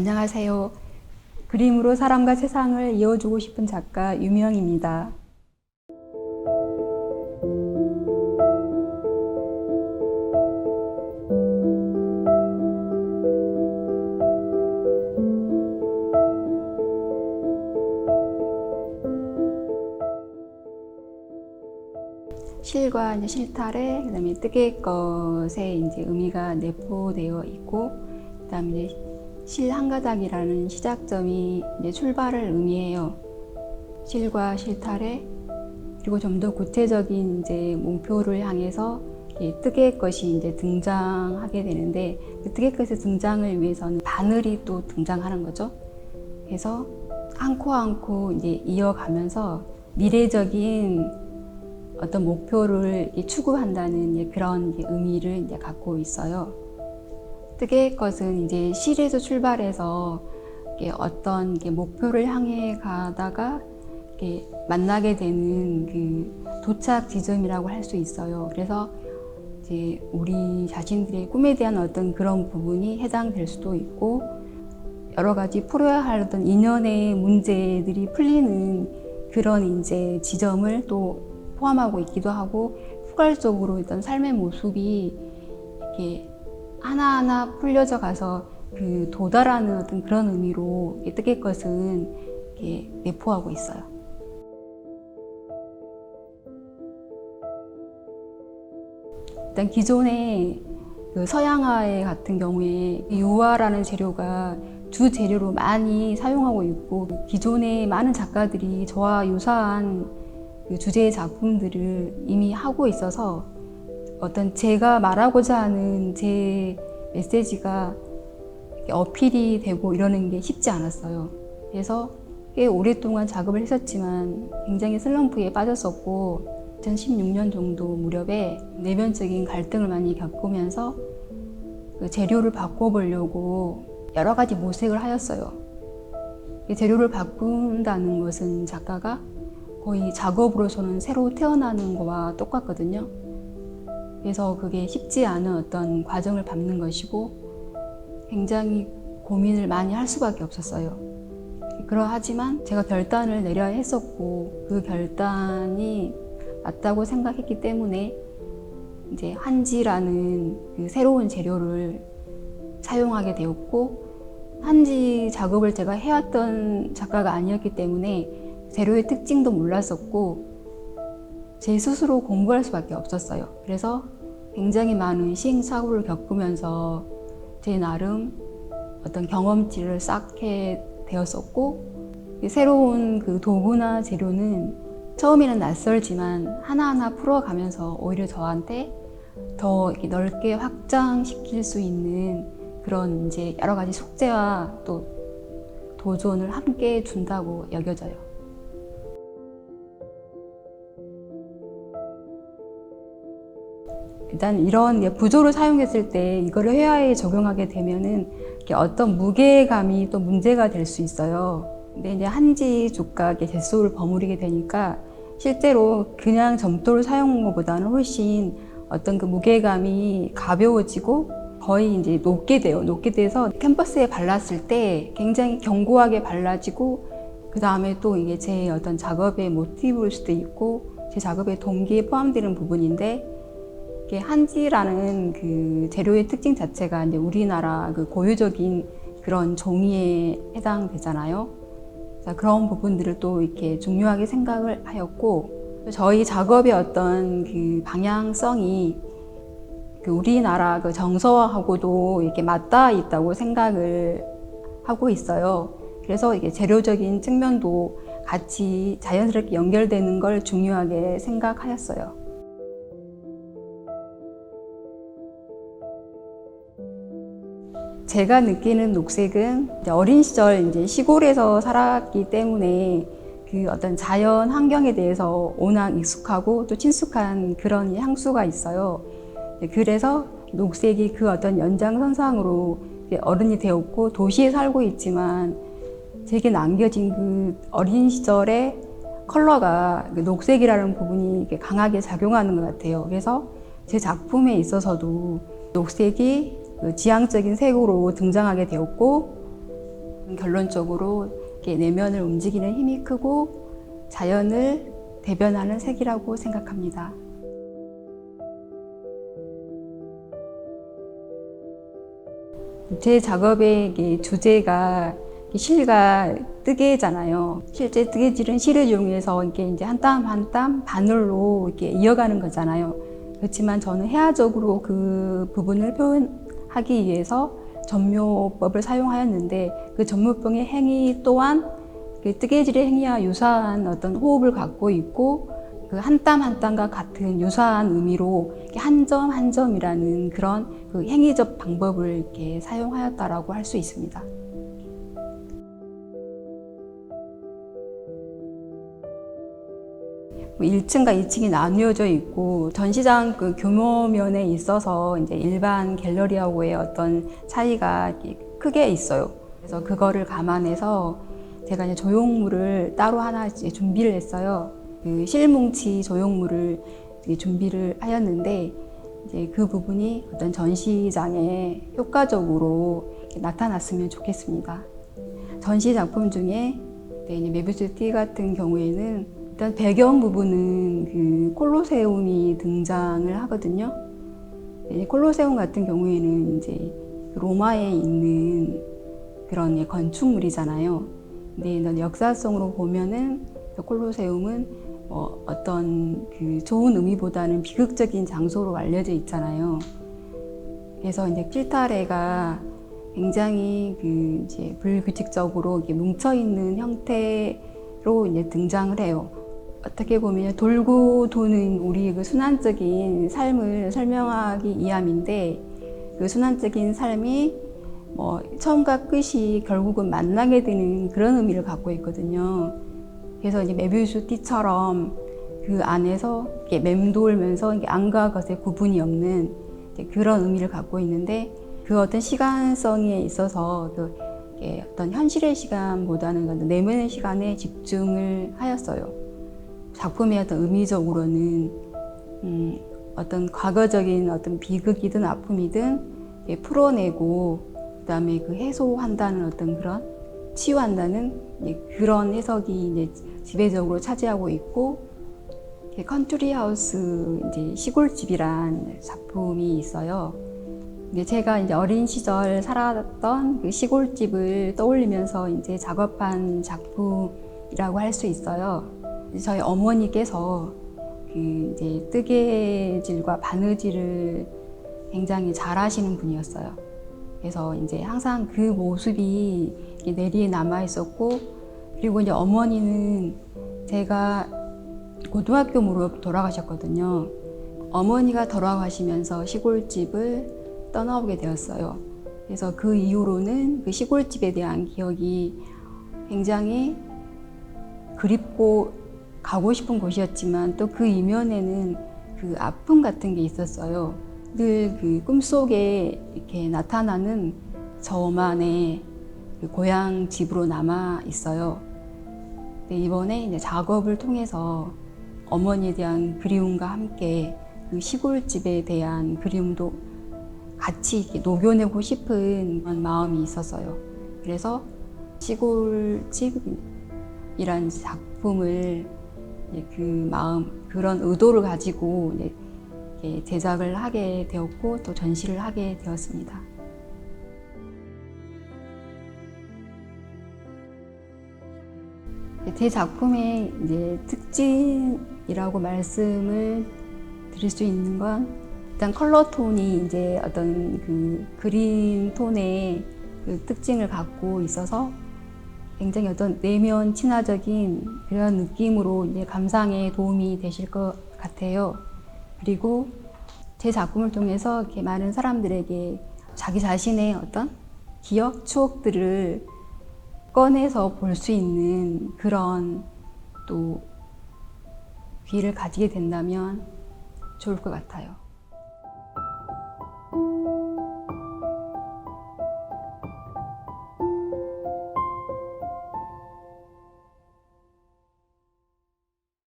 안녕하세요. 그림으로 사람과 세상을 이어주고 싶은 작가 유명입니다. 실과 실타래, 그다음에 뜨개의 것에 의미가 내포되어 있고, 그다음에 실 한 가닥이라는 시작점이 출발을 의미해요. 실과 실타래, 그리고 좀 더 구체적인 목표를 향해서 뜨개의 것이 등장하게 되는데, 그 뜨개의 것의 등장을 위해서는 바늘이 또 등장하는 거죠. 그래서 한 코 한 코 이어가면서 미래적인 어떤 목표를 추구한다는 그런 의미를 갖고 있어요. 뜨개의 것은 실에서 출발해서 어떤 목표를 향해 가다가 만나게 되는 그 도착 지점이라고 할 수 있어요. 그래서 우리 자신들의 꿈에 대한 어떤 그런 부분이 해당될 수도 있고, 여러 가지 풀어야 할 어떤 인연의 문제들이 풀리는 그런 지점을 또 포함하고 있기도 하고, 포괄적으로 어떤 삶의 모습이 이렇게 하나하나 풀려져 가서 그 도달하는 어떤 그런 의미로 뜨개의 것은 이렇게 내포하고 있어요. 일단 기존의 그 서양화 같은 경우에 유화라는 재료가 주 재료로 많이 사용하고 있고, 기존의 많은 작가들이 저와 유사한 그 주제의 작품들을 이미 하고 있어서 어떤 제가 말하고자 하는 제 메시지가 어필이 되고 이러는 게 쉽지 않았어요. 그래서 꽤 오랫동안 작업을 했었지만 굉장히 슬럼프에 빠졌었고, 2016년 정도 무렵에 내면적인 갈등을 많이 겪으면서 그 재료를 바꿔보려고 여러 가지 모색을 하였어요. 재료를 바꾼다는 것은 작가가 거의 작업으로서는 새로 태어나는 거와 똑같거든요. 그래서 그게 쉽지 않은 어떤 과정을 밟는 것이고, 굉장히 고민을 많이 할 수밖에 없었어요. 그러하지만 제가 결단을 내려야 했었고, 그 결단이 맞다고 생각했기 때문에 한지라는 그 새로운 재료를 사용하게 되었고, 한지 작업을 제가 해왔던 작가가 아니었기 때문에 재료의 특징도 몰랐었고, 제 스스로 공부할 수밖에 없었어요. 그래서 굉장히 많은 시행착오를 겪으면서 제 나름 어떤 경험치를 쌓게 되었었고, 새로운 그 도구나 재료는 처음에는 낯설지만 하나하나 풀어가면서 오히려 저한테 더 이렇게 넓게 확장시킬 수 있는 그런 여러 가지 숙제와 또 도전을 함께 준다고 여겨져요. 일단 이런 부조를 사용했을 때 이거를 회화에 적용하게 되면은 어떤 무게감이 또 문제가 될 수 있어요. 근데 한지 조각의 젯소를 버무리게 되니까 실제로 그냥 점토를 사용한 것보다는 훨씬 어떤 그 무게감이 가벼워지고 거의 녹게 돼요. 녹게 돼서 캔버스에 발랐을 때 굉장히 견고하게 발라지고, 그 다음에 또 이게 제 어떤 작업의 모티브일 수도 있고, 제 작업의 동기에 포함되는 부분인데, 한지라는 그 재료의 특징 자체가 우리나라 그 고유적인 그런 종이에 해당되잖아요. 자, 그런 부분들을 또 이렇게 중요하게 생각을 하였고, 저희 작업의 어떤 그 방향성이 그 우리나라 그 정서하고도 이렇게 맞닿아 있다고 생각을 하고 있어요. 그래서 이게 재료적인 측면도 같이 자연스럽게 연결되는 걸 중요하게 생각하였어요. 제가 느끼는 녹색은 어린 시절 시골에서 살았기 때문에 그 어떤 자연 환경에 대해서 워낙 익숙하고 또 친숙한 그런 향수가 있어요. 그래서 녹색이 그 어떤 연장선상으로 어른이 되었고, 도시에 살고 있지만 제게 남겨진 그 어린 시절의 컬러가 녹색이라는 부분이 강하게 작용하는 것 같아요. 그래서 제 작품에 있어서도 녹색이 그 지향적인 색으로 등장하게 되었고, 결론적으로 이렇게 내면을 움직이는 힘이 크고 자연을 대변하는 색이라고 생각합니다. 제 작업의 주제가 실과 뜨개잖아요. 실제 뜨개질은 실을 이용해서 이제 한 땀 한 땀 바늘로 이렇게 이어가는 거잖아요. 그렇지만 저는 해화적으로 그 부분을 표현하기 위해서 전묘법을 사용하였는데 그 전묘법의 행위 또한 그 뜨개질의 행위와 유사한 어떤 호흡을 갖고 있고 그 한 땀 한 땀과 같은 유사한 의미로 한 점 한 점이라는 그런 그 행위적 방법을 이렇게 사용하였다라고 할 수 있습니다. 뭐 1층과 2층이 나뉘어져 있고 전시장 그 규모면에 있어서 이제 일반 갤러리하고의 어떤 차이가 크게 있어요. 그래서 그거를 감안해서 제가 이제 조형물을 따로 하나 이제 준비를 했어요. 그 실뭉치 조형물을 준비를 하였는데 이제 그 부분이 어떤 전시장에 효과적으로 나타났으면 좋겠습니다. 전시 작품 중에 메비우스 띠 같은 경우에는 일단 배경 부분은 그 콜로세움이 등장을 하거든요. 콜로세움 같은 경우에는 이제 로마에 있는 그런 건축물이잖아요. 근데 역사성으로 보면은 콜로세움은 어떤 그 좋은 의미보다는 비극적인 장소로 알려져 있잖아요. 그래서 이제 필타레가 굉장히 그 이제 불규칙적으로 이렇게 뭉쳐 있는 형태로 이제 등장을 해요. 어떻게 보면 돌고 도는 우리 그 순환적인 삶을 설명하기 위함인데 그 순환적인 삶이 처음과 끝이 결국은 만나게 되는 그런 의미를 갖고 있거든요. 그래서 이제 메비우스 띠처럼 그 안에서 이렇게 맴돌면서 안과 겉의 구분이 없는 그런 의미를 갖고 있는데 그 어떤 시간성에 있어서 그 어떤 현실의 시간보다는 내면의 시간에 집중을 하였어요. 작품의 어떤 의미적으로는 어떤 과거적인 어떤 비극이든 아픔이든 풀어내고 그다음에 그 해소한다는 어떤 그런 치유한다는 그런 해석이 이제 지배적으로 차지하고 있고 컨트리 하우스 이제 시골집이란 작품이 있어요. 근데 제가 이제 어린 시절 살았던 그 시골집을 떠올리면서 이제 작업한 작품이라고 할 수 있어요. 저희 어머니께서 그 이제 뜨개질과 바느질을 굉장히 잘하시는 분이었어요. 그래서 이제 항상 그 모습이 내리에 남아 있었고, 그리고 이제 어머니는 제가 고등학교 무렵 돌아가셨거든요. 어머니가 돌아가시면서 시골집을 떠나오게 되었어요. 그래서 그 이후로는 그 시골집에 대한 기억이 굉장히 그립고 가고 싶은 곳이었지만 또 그 이면에는 그 아픔 같은 게 있었어요. 늘 그 꿈속에 이렇게 나타나는 저만의 그 고향 집으로 남아 있어요. 근데 이번에 이제 작업을 통해서 어머니에 대한 그리움과 함께 그 시골집에 대한 그리움도 같이 이렇게 녹여내고 싶은 마음이 있었어요. 그래서 시골집이라는 작품을 그 마음, 그런 의도를 가지고 제작을 하게 되었고 또 전시를 하게 되었습니다. 제 작품의 이제 특징이라고 말씀을 드릴 수 있는 건 일단 컬러 톤이 이제 어떤 그 그린 톤의 그 특징을 갖고 있어서 굉장히 어떤 내면 친화적인 그런 느낌으로 이제 감상에 도움이 되실 것 같아요. 그리고 제 작품을 통해서 이렇게 많은 사람들에게 자기 자신의 어떤 기억, 추억들을 꺼내서 볼 수 있는 그런 또 귀를 가지게 된다면 좋을 것 같아요.